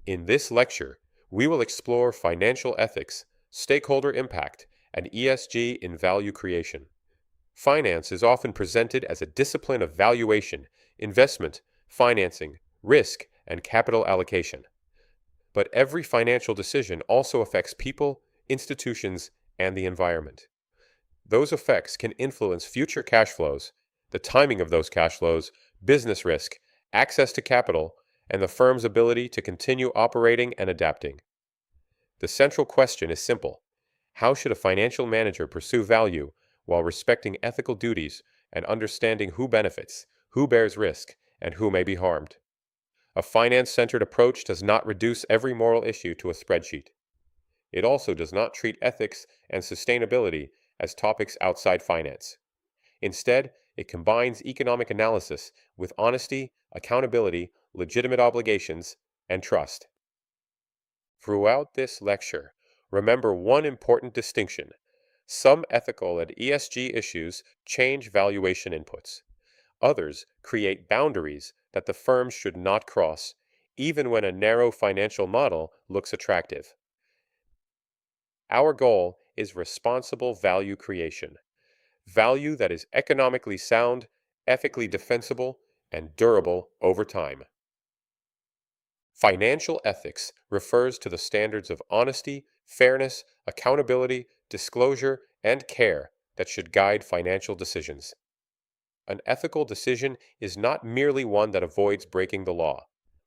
In this lecture, we will explore financial ethics, stakeholder impact, and ESG in value creation. Finance is often presented as a discipline of valuation, investment, financing, risk, and capital allocation. But every financial decision also affects people, institutions, and the environment. Those effects can influence future cash flows, the timing of those cash flows, business risk, access to capital, and the firm's ability to continue operating and adapting. The central question is simple. How should a financial manager pursue value while respecting ethical duties and understanding who benefits, who bears risk, and who may be harmed? A finance-centered approach does not reduce every moral issue to a spreadsheet. It also does not treat ethics and sustainability as topics outside finance. Instead, it combines economic analysis with honesty, accountability, legitimate obligations, and trust. Throughout this lecture, remember one important distinction. Some ethical and ESG issues change valuation inputs. Others create boundaries that the firm should not cross, even when a narrow financial model looks attractive. Our goal is responsible value creation, value that is economically sound, ethically defensible, and durable over time. Financial ethics refers to the standards of honesty, fairness, accountability, disclosure, and care that should guide financial decisions. An ethical decision is not merely one that avoids breaking the law.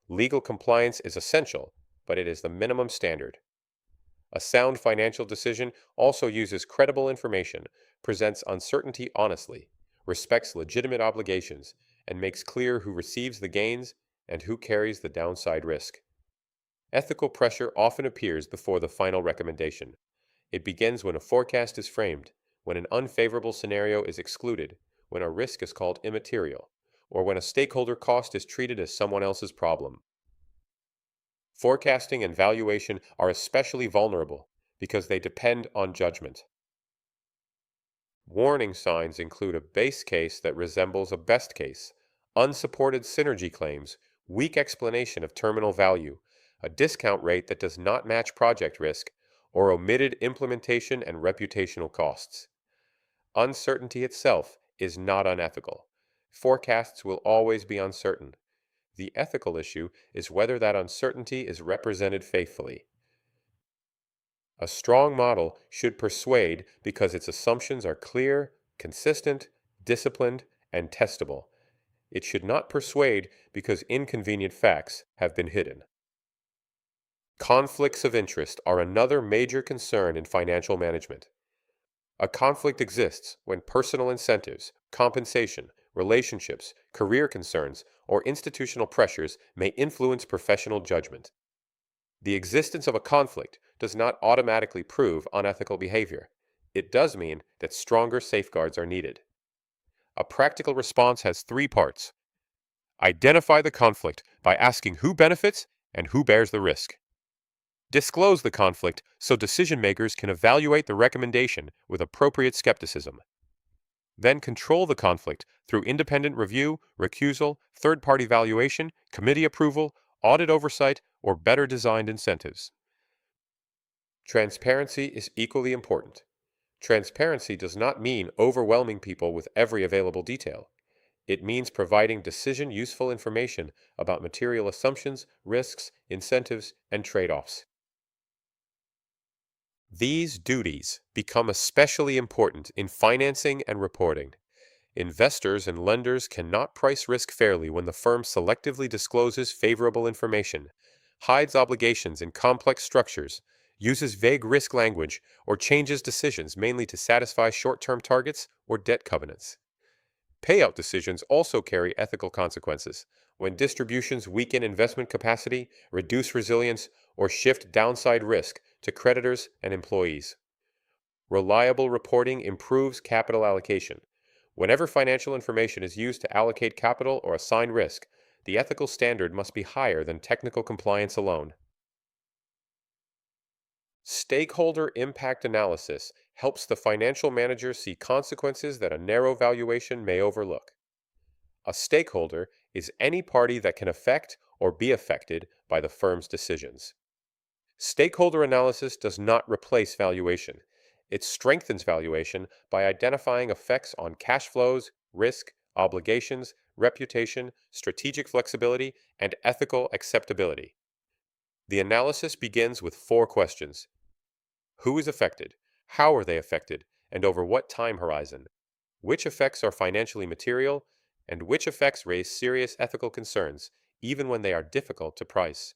Legal compliance is essential, but it is the minimum standard. A sound financial decision also uses credible information, presents uncertainty honestly, respects legitimate obligations, and makes clear who receives the gains and who carries the downside risk. Ethical pressure often appears before the final recommendation. It begins when a forecast is framed, when an unfavorable scenario is excluded, when a risk is called immaterial, or when a stakeholder cost is treated as someone else's problem. Forecasting and valuation are especially vulnerable because they depend on judgment. Warning signs include a base case that resembles a best case, unsupported synergy claims, weak explanation of terminal value, a discount rate that does not match project risk, or omitted implementation and reputational costs. Uncertainty itself is not unethical. Forecasts will always be uncertain. The ethical issue is whether that uncertainty is represented faithfully. A strong model should persuade because its assumptions are clear, consistent, disciplined, and testable. It should not persuade because inconvenient facts have been hidden. Conflicts of interest are another major concern in financial management. A conflict exists when personal incentives, compensation, relationships, career concerns, or institutional pressures may influence professional judgment. The existence of a conflict does not automatically prove unethical behavior. It does mean that stronger safeguards are needed. A practical response has three parts. Identify the conflict by asking who benefits and who bears the risk. Disclose the conflict so decision makers can evaluate the recommendation with appropriate skepticism. Then control the conflict through independent review, recusal, third-party valuation, committee approval, audit oversight, or better designed incentives. Transparency is equally important. Transparency does not mean overwhelming people with every available detail. It means providing decision-useful information about material assumptions, risks, incentives, and trade-offs. These duties become especially important in financing and reporting. Investors and lenders cannot price risk fairly when the firm selectively discloses favorable information, hides obligations in complex structures, uses vague risk language, or changes decisions mainly to satisfy short-term targets or debt covenants. Payout decisions also carry ethical consequences. When distributions weaken investment capacity, reduce resilience, or shift downside risk to creditors and employees. Reliable reporting improves capital allocation. Whenever financial information is used to allocate capital or assign risk, the ethical standard must be higher than technical compliance alone. Stakeholder impact analysis helps the financial manager see consequences that a narrow valuation may overlook. A stakeholder is any party that can affect or be affected by the firm's decisions. Stakeholder analysis does not replace valuation. It strengthens valuation by identifying effects on cash flows, risk, obligations, reputation, strategic flexibility, and ethical acceptability. The analysis begins with 4 questions. Who is affected? How are they affected? And over what time horizon? Which effects are financially material? And which effects raise serious ethical concerns, even when they are difficult to price?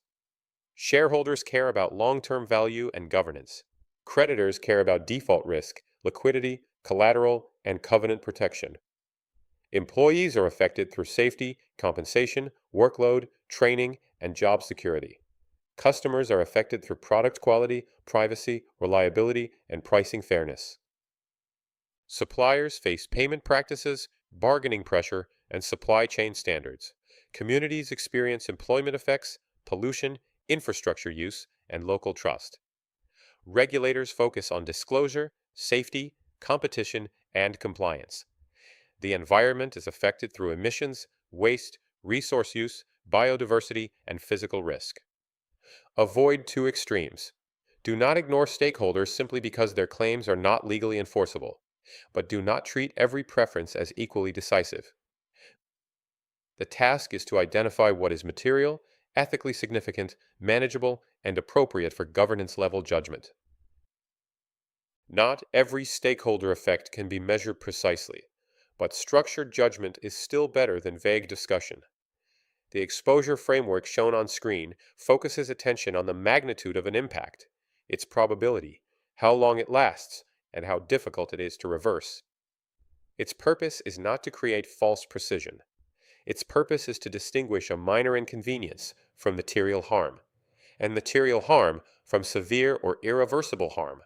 Shareholders care about long-term value and governance. Creditors care about default risk, liquidity, collateral, and covenant protection. Employees are affected through safety, compensation, workload, training, and job security. Customers are affected through product quality, privacy, reliability, and pricing fairness. Suppliers face payment practices, bargaining pressure, and supply chain standards. Communities experience employment effects, pollution, infrastructure use, and local trust. Regulators focus on disclosure, safety, competition, and compliance. The environment is affected through emissions, waste, resource use, biodiversity, and physical risk. Avoid two extremes. Do not ignore stakeholders simply because their claims are not legally enforceable, but do not treat every preference as equally decisive. The task is to identify what is material, ethically significant, manageable, and appropriate for governance-level judgment. Not every stakeholder effect can be measured precisely, but structured judgment is still better than vague discussion. The exposure framework shown on screen focuses attention on the magnitude of an impact, its probability, how long it lasts, and how difficult it is to reverse. Its purpose is not to create false precision. Its purpose is to distinguish a minor inconvenience from material harm, and material harm from severe or irreversible harm.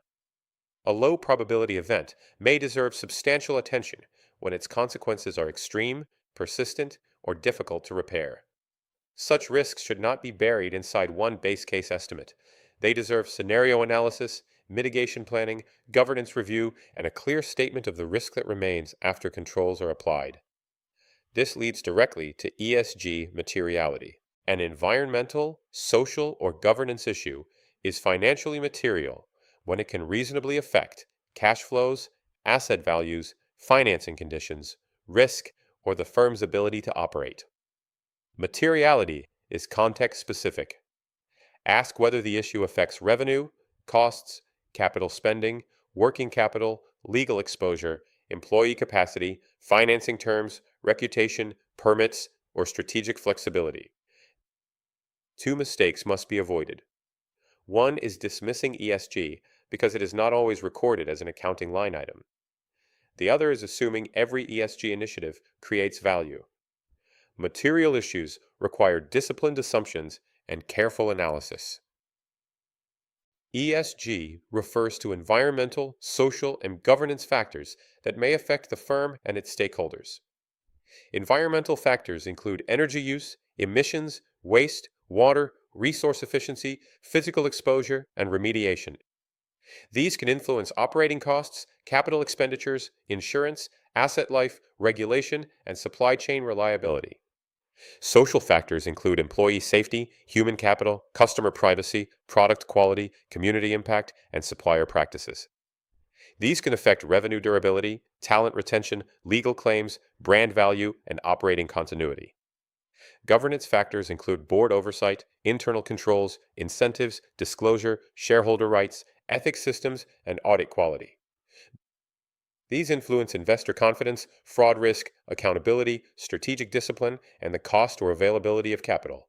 A low probability event may deserve substantial attention when its consequences are extreme, persistent, or difficult to repair. Such risks should not be buried inside one base case estimate. They deserve scenario analysis, mitigation planning, governance review, and a clear statement of the risk that remains after controls are applied. This leads directly to ESG materiality. An environmental, social, or governance issue is financially material when it can reasonably affect cash flows, asset values, financing conditions, risk, or the firm's ability to operate. Materiality is context-specific. Ask whether the issue affects revenue, costs, capital spending, working capital, legal exposure, employee capacity, financing terms, reputation, permits, or strategic flexibility. 2 mistakes must be avoided. One is dismissing ESG because it is not always recorded as an accounting line item. The other is assuming every ESG initiative creates value. Material issues require disciplined assumptions and careful analysis. ESG refers to environmental, social, and governance factors that may affect the firm and its stakeholders. Environmental factors include energy use, emissions, waste, water, resource efficiency, physical exposure, and remediation. These can influence operating costs, capital expenditures, insurance, asset life, regulation, and supply chain reliability. Social factors include employee safety, human capital, customer privacy, product quality, community impact, and supplier practices. These can affect revenue durability, talent retention, legal claims, brand value, and operating continuity. Governance factors include board oversight, internal controls, incentives, disclosure, shareholder rights, ethics systems, and audit quality. These influence investor confidence, fraud risk, accountability, strategic discipline, and the cost or availability of capital.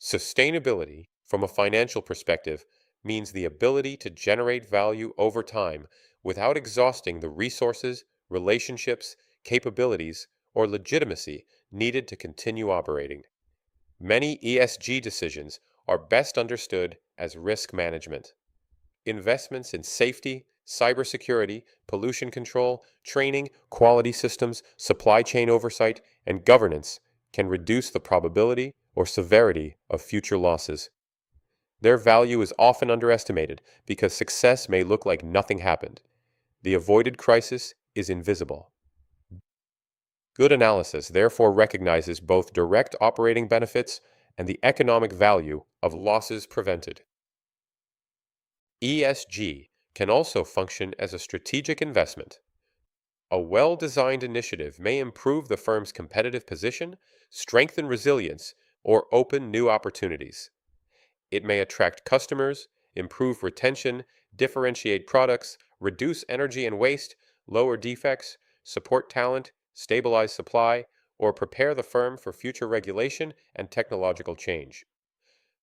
Sustainability, from a financial perspective, means the ability to generate value over time without exhausting the resources, relationships, capabilities, or legitimacy needed to continue operating. Many ESG decisions are best understood as risk management. Investments in safety, cybersecurity, pollution control, training, quality systems, supply chain oversight, and governance can reduce the probability or severity of future losses. Their value is often underestimated because success may look like nothing happened. The avoided crisis is invisible. Good analysis therefore recognizes both direct operating benefits and the economic value of losses prevented. ESG can also function as a strategic investment. A well-designed initiative may improve the firm's competitive position, strengthen resilience, or open new opportunities. It may attract customers, improve retention, differentiate products, reduce energy and waste, lower defects, support talent, stabilize supply, or prepare the firm for future regulation and technological change.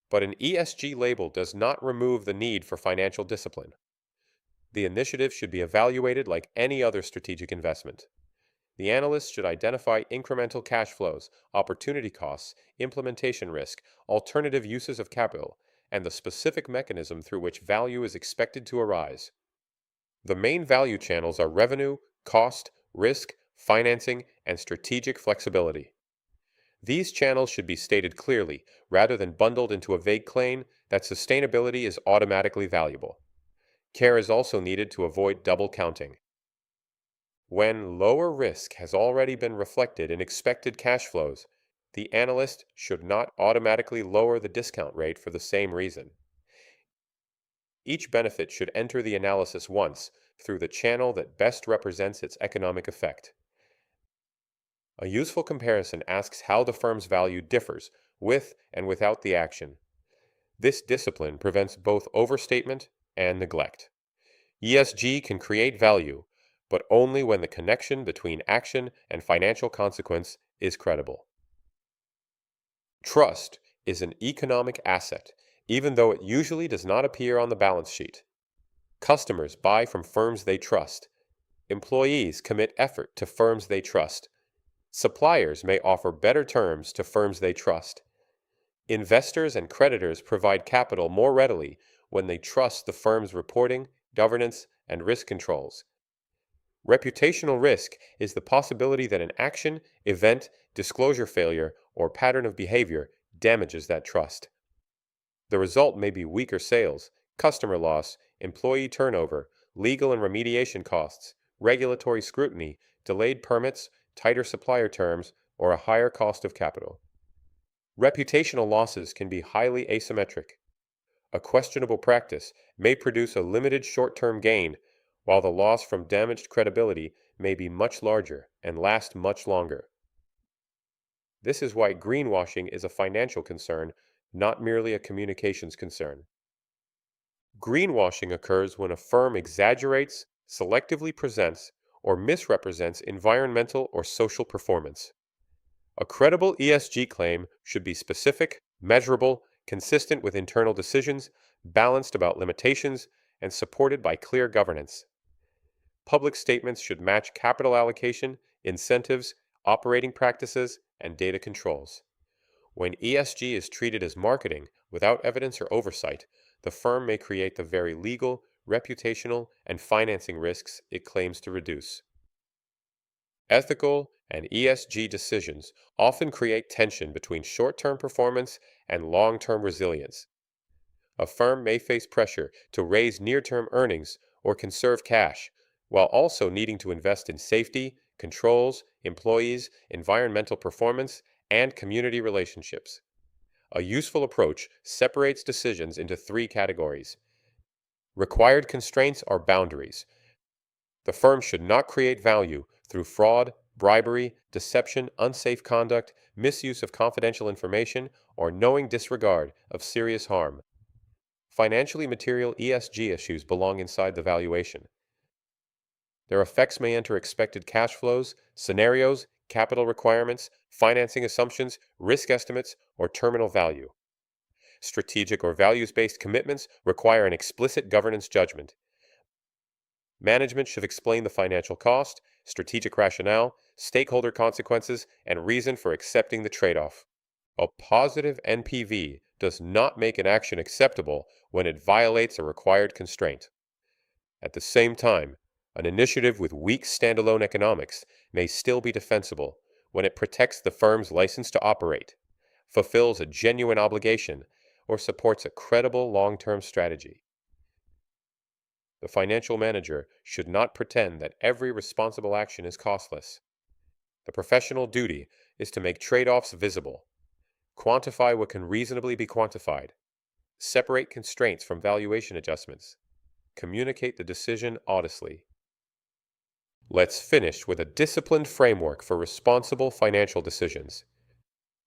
But an ESG label does not remove the need for financial discipline. The initiative should be evaluated like any other strategic investment. The analyst should identify incremental cash flows, opportunity costs, implementation risk, alternative uses of capital, and the specific mechanism through which value is expected to arise. The main value channels are revenue, cost, risk, financing, and strategic flexibility. These channels should be stated clearly, rather than bundled into a vague claim that sustainability is automatically valuable. Care is also needed to avoid double counting. When lower risk has already been reflected in expected cash flows, the analyst should not automatically lower the discount rate for the same reason. Each benefit should enter the analysis once through the channel that best represents its economic effect. A useful comparison asks how the firm's value differs with and without the action. This discipline prevents both overstatement and neglect. ESG can create value, but only when the connection between action and financial consequence is credible. Trust is an economic asset, even though it usually does not appear on the balance sheet. Customers buy from firms they trust. Employees commit effort to firms they trust. Suppliers may offer better terms to firms they trust. Investors and creditors provide capital more readily when they trust the firm's reporting, governance, and risk controls. Reputational risk is the possibility that an action, event, disclosure failure, or pattern of behavior damages that trust. The result may be weaker sales, customer loss, employee turnover, legal and remediation costs, regulatory scrutiny, delayed permits, tighter supplier terms, or a higher cost of capital. Reputational losses can be highly asymmetric. A questionable practice may produce a limited short-term gain, while the loss from damaged credibility may be much larger and last much longer. This is why greenwashing is a financial concern, not merely a communications concern. Greenwashing occurs when a firm exaggerates, selectively presents, or misrepresents environmental or social performance. A credible ESG claim should be specific, measurable, consistent with internal decisions, balanced about limitations, and supported by clear governance. Public statements should match capital allocation, incentives, operating practices, and data controls. When ESG is treated as marketing without evidence or oversight, the firm may create the very legal, reputational, and financing risks it claims to reduce. Ethical and ESG decisions often create tension between short-term performance and long-term resilience. A firm may face pressure to raise near-term earnings or conserve cash, while also needing to invest in safety, controls, employees, environmental performance, and community relationships. A useful approach separates decisions into three categories. Required constraints are boundaries. The firm should not create value through fraud, bribery, deception, unsafe conduct, misuse of confidential information, or knowing disregard of serious harm. Financially material ESG issues belong inside the valuation. Their effects may enter expected cash flows, scenarios, capital requirements, financing assumptions, risk estimates, or terminal value. Strategic or values-based commitments require an explicit governance judgment. Management should explain the financial cost, strategic rationale, stakeholder consequences, and reason for accepting the trade-off. A positive NPV does not make an action acceptable when it violates a required constraint. At the same time, an initiative with weak standalone economics may still be defensible when it protects the firm's license to operate, fulfills a genuine obligation, or supports a credible long-term strategy. The financial manager should not pretend that every responsible action is costless. The professional duty is to make trade-offs visible. Quantify what can reasonably be quantified. Separate constraints from valuation adjustments. Communicate the decision honestly. Let's finish with a disciplined framework for responsible financial decisions.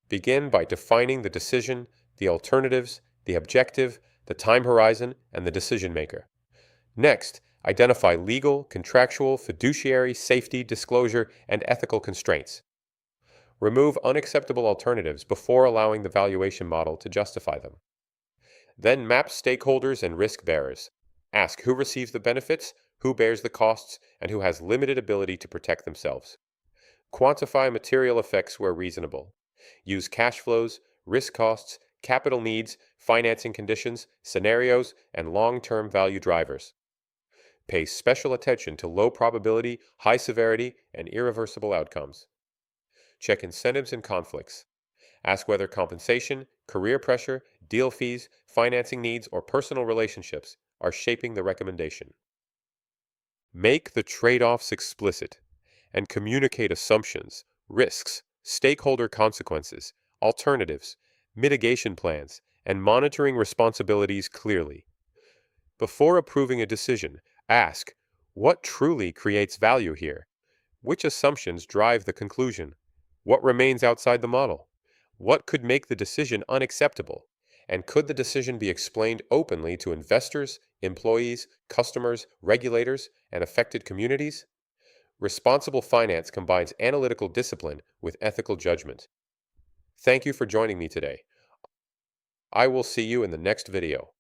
Begin by defining the decision, the alternatives, the objective, the time horizon, and the decision maker. Next, identify legal, contractual, fiduciary, safety, disclosure, and ethical constraints. Remove unacceptable alternatives before allowing the valuation model to justify them. Then map stakeholders and risk bearers. Ask who receives the benefits, who bears the costs, and who has limited ability to protect themselves. Quantify material effects where reasonable. Use cash flows, risk costs, capital needs, financing conditions, scenarios, and long-term value drivers. Pay special attention to low probability, high severity, and irreversible outcomes. Check incentives and conflicts. Ask whether compensation, career pressure, deal fees, financing needs, or personal relationships are shaping the recommendation. Make the trade-offs explicit and communicate assumptions, risks, stakeholder consequences, alternatives, mitigation plans, and monitoring responsibilities clearly. Before approving a decision, ask, what truly creates value here? Which assumptions drive the conclusion? What remains outside the model? What could make the decision unacceptable? And could the decision be explained openly to investors, employees, customers, regulators, and affected communities? Responsible finance combines analytical discipline with ethical judgment. Thank you for joining me today. I will see you in the next video.